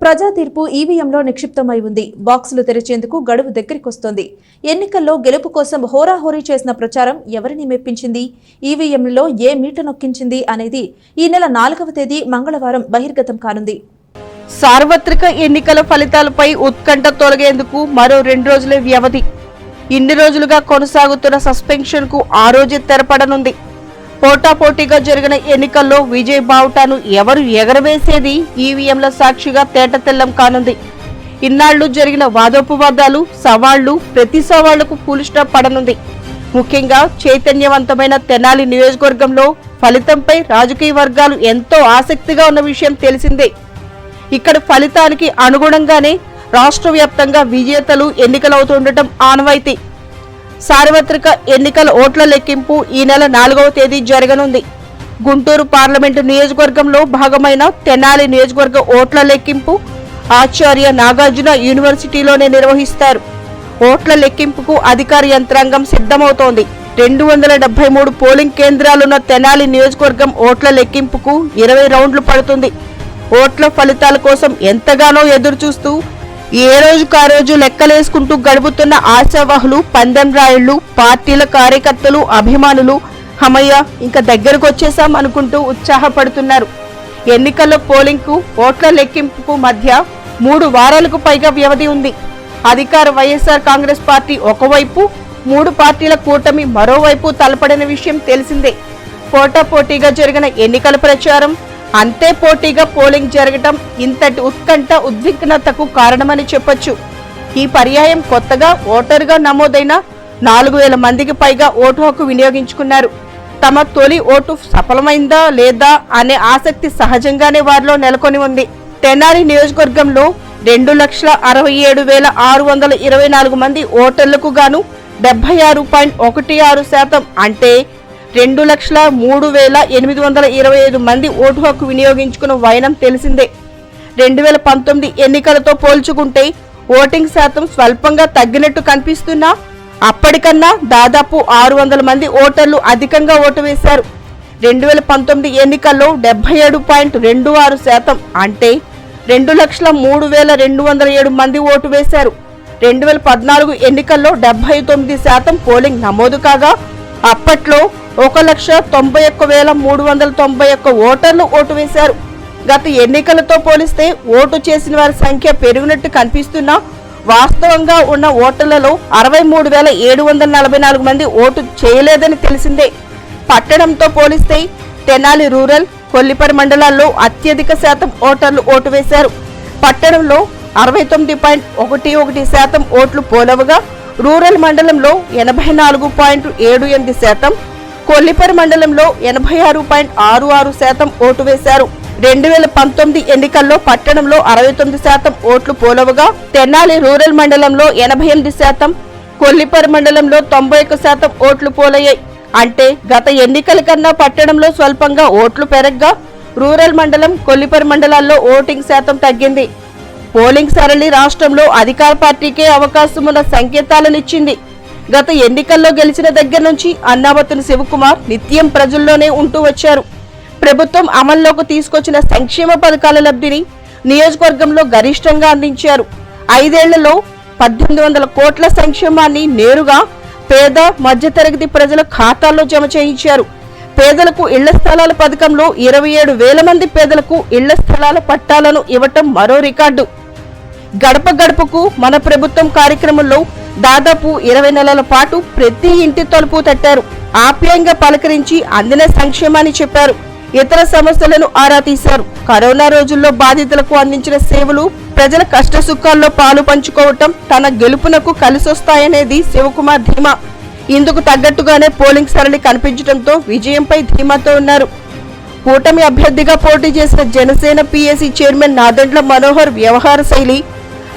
ప్రజా తీర్పు ఈవీఎంలో నిక్షిప్తమై ఉంది. బాక్సులు తెరిచేందుకు గడువు దగ్గరికొస్తోంది. ఎన్నికల్లో గెలుపు కోసం హోరాహోరీ చేసిన ప్రచారం ఎవరిని మెప్పించింది, ఈవీఎంలలో ఏ మీట నొక్కించింది అనేది ఈ నెల 4వ తేదీ మంగళవారం బహిర్గతం కానుంది. సార్వత్రిక ఎన్నికల ఫలితాలపై ఉత్కంఠ తొలగేందుకు మరో 2 రోజులే వ్యవధి. ఇన్ని రోజులుగా కొనసాగుతున్న సస్పెన్షన్ కు ఆ రోజే తెరపడనుంది. పోటాపోటీగా జరిగిన ఎన్నికల్లో విజయ్ బావుటాను ఎవరు ఎగరవేసేది ఈవీఎంల సాక్షిగా తేటతెల్లం కానుంది. ఇన్నాళ్లు జరిగిన వాదోపవాదాలు, సవాళ్లు, ప్రతి సవాళ్లకు ఫుల్ స్టాప్ పడనుంది. ముఖ్యంగా చైతన్యవంతమైన తెనాలి నియోజకవర్గంలో ఫలితంపై రాజకీయ వర్గాలు ఎంతో ఆసక్తిగా ఉన్న విషయం తెలిసిందే. ఇక్కడ ఫలితానికి అనుగుణంగానే రాష్ట్ర వ్యాప్తంగా విజేతలు ఎన్నికలవుతుండటం ఆనవాయితీ. సార్వత్రిక ఎన్నికల ఓట్ల లెక్కింపు ఈ నెల 4వ తేదీ జరగనుంది. గుంటూరు పార్లమెంటు నియోజకవర్గంలో భాగమైన తెనాలి నియోజకవర్గ ఓట్ల లెక్కింపు ఆచార్య నాగార్జున యూనివర్సిటీలోనే నిర్వహిస్తారు. ఓట్ల లెక్కింపుకు అధికార యంత్రాంగం సిద్ధమవుతోంది. 273 పోలింగ్ కేంద్రాలున్న తెనాలి నియోజకవర్గం ఓట్ల లెక్కింపుకు 20 రౌండ్లు పడుతుంది. ఓట్ల ఫలితాల కోసం ఎంతగానో ఎదురుచూస్తూ ఏ రోజుకా రోజు లెక్కలేసుకుంటూ గడుపుతున్న ఆశావాహులు, పందెం రాయుళ్లు, పార్టీల కార్యకర్తలు, అభిమానులు హమయ్య ఇంకా దగ్గరకు వచ్చేసాం అనుకుంటూ ఉత్సాహపడుతున్నారు. ఎన్నికల్లో పోలింగ్ కు ఓట్ల లెక్కింపుకు మధ్య 3 వారాలకు పైగా వ్యవధి ఉంది. అధికార వైఎస్ఆర్ కాంగ్రెస్ పార్టీ ఒకవైపు, 3 పార్టీల కూటమి మరోవైపు తలపడిన విషయం తెలిసిందే. పోటాపోటీగా జరిగిన ఎన్నికల ప్రచారం, అంతే పోటీగా పోలింగ్ జరగటం ఇంతటి ఉత్కంఠ, ఉద్విగ్నతకు కారణమని చెప్పొచ్చు. ఈ పర్యాయం కొత్తగా ఓటరుగా నమోదైన 4000 మందికి పైగా ఓటు హక్కు వినియోగించుకున్నారు. తమ తొలి ఓటు సఫలమైందా లేదా అనే ఆసక్తి సహజంగానే వారిలో నెలకొని ఉంది. తెనాలి నియోజకవర్గంలో 2,67,624 మంది ఓటర్లకు గాను 76.16% అంటే 2,03,825 మంది ఓటు హక్కు వినియోగించుకున్న వైనం తెలిసిందే. 2019 ఎన్నికలతో పోల్చుకుంటే ఓటింగ్ శాతం స్వల్పంగా తగ్గినట్టు కనిపిస్తున్నా అప్పటికన్నా దాదాపు 600 మంది ఓటర్లు అధికంగా ఓటు వేశారు. 2019 ఎన్నికల్లో 77.26% అంటే 2,03,207 మంది ఓటు వేశారు. 2014 ఎన్నికల్లో 79% పోలింగ్ నమోదు కాగా అప్పట్లో 1,91,391 ఓటర్లు ఓటు వేశారు. గత ఎన్నికలతో పోలిస్తే ఓటు చేసిన వారి సంఖ్య పెరిగినట్టు కనిపిస్తున్నా వాస్తవంగా ఉన్న ఓటర్లలో 63,744 మంది ఓటు చేయలేదని తెలిసిందే. పట్టణంతో పోలిస్తే తెనాలి రూరల్, కొల్లిపరి మండలాల్లో అత్యధిక శాతం ఓటర్లు ఓటు వేశారు. పట్టణంలో 69.11% ఓట్లు పోలవగా రూరల్ మండలంలో 84.78%, కొల్లిపరి మండలంలో 86.66% ఓటు వేశారు. 2019 ఎన్నికల్లో పట్టణంలో 69% ఓట్లు పోలవగా తెనాలి రూరల్ మండలంలో 88%, కొల్లిపరి మండలంలో 91% ఓట్లు పోలయ్యాయి. అంటే గత ఎన్నికల కన్నా పట్టణంలో స్వల్పంగా ఓట్లు పెరగ్గా రూరల్ మండలం, కొల్లిపరి మండలాల్లో ఓటింగ్ శాతం తగ్గింది. పోలింగ్ సరళి రాష్ట్రంలో అధికార పార్టీకే అవకాశం ఉన్న సంకేతాలనిచ్చింది. గత ఎన్నికల్లో గెలిచిన దగ్గర నుంచి అన్నాబత్తుని శివకుమార్ నిత్యం ప్రజల్లోనే ఉంటూ వచ్చారు. ప్రభుత్వం అమల్లోకి తీసుకొచ్చిన సంక్షేమ పథకాల లబ్ధిని నియోజకవర్గంలో గరిష్టంగా అందించారు. 5 ఏళ్లలో 1,800 కోట్ల సంక్షేమాన్ని నేరుగా పేద, మధ్యతరగతి ప్రజల ఖాతాల్లో జమ చేయించారు. పేదలకు ఇళ్ల స్థలాల పథకంలో 27,000 మంది పేదలకు ఇళ్ల స్థలాల పట్టాలను ఇవ్వటం మరో రికార్డు. గడప గడపకు మన ప్రభుత్వం కార్యక్రమంలో దాదాపు 20 నెలల పాటు ప్రతి ఇంటి తలుపు తట్టారు. ఆప్యాయంగా పలకరించి అందిన సంక్షేమాన్ని చెప్పారు. ఇతర సమస్యలను ఆరా తీశారు. కరోనా రోజుల్లో బాధితులకు అందించిన సేవలు, ప్రజల కష్ట సుఖాల్లో పాలు పంచుకోవటం తన గెలుపునకు కలిసొస్తాయనేది శివకుమార్ ధీమా. ఇందుకు తగ్గట్టుగానే పోలింగ్ సరళి కనిపించడంతో విజయంపై ధీమాతో ఉన్నారు. కూటమి అభ్యర్థిగా పోటీ చేసిన జనసేన పీఏసీ చైర్మన్ నాదెండ్ల మనోహర్ వ్యవహార శైలి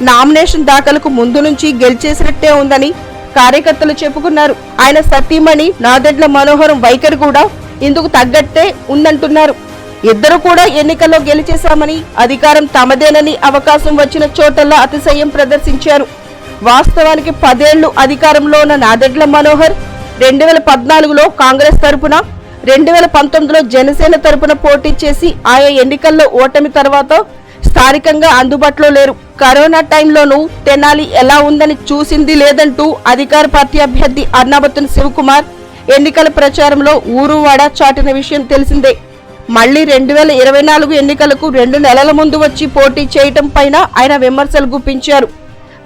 నామినేషన్ దాఖలకు ముందు నుంచి గెలిచేసినట్టే ఉందని కార్యకర్తలు చెప్పుకున్నారు. ఆయన సతీమణి నాదెండ్ల మనోహరం వైఖరి కూడా ఇందుకు తగ్గట్టే ఉందంటున్నారు. ఇద్దరు కూడా ఎన్నికల్లో గెలిచేశామని, అధికారం తమదేనని అవకాశం వచ్చిన చోటల్లా అతిశయం ప్రదర్శించారు. వాస్తవానికి 10 ఏళ్లు అధికారంలో ఉన్న నాదెండ్ల మనోహర్ 2014లో కాంగ్రెస్ తరపున, 2019లో జనసేన తరపున పోటీ చేసి ఆయా ఎన్నికల్లో ఓటమి తర్వాత స్థానికంగా అందుబాటులో లేరు. కరోనా టైంలోనూ తెనాలి ఎలా ఉందని చూసింది లేదంటూ అధికార పార్టీ అభ్యర్థి అర్నాబత్తుని శివకుమార్ ఎన్నికల ప్రచారంలో ఊరువాడ చాటిన విషయం తెలిసిందే. మళ్లీ 2024 ఎన్నికలకు 2 నెలల ముందు వచ్చి పోటీ చేయటం పైన ఆయన విమర్శలు గుప్పించారు.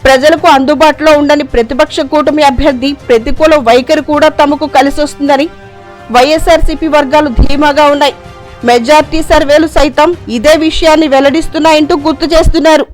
ప్రజలకు అందుబాటులో ఉండని ప్రతిపక్ష కూటమి అభ్యర్థి ప్రతికూల వైఖరి కూడా తమకు కలిసొస్తుందని వైఎస్ఆర్సీపీ వర్గాలు ధీమాగా ఉన్నాయి. మెజార్టీ సర్వేలు సైతం ఇదే విషయాన్ని వెల్లడిస్తున్నాయంటూ గుర్తు చేస్తున్నారు.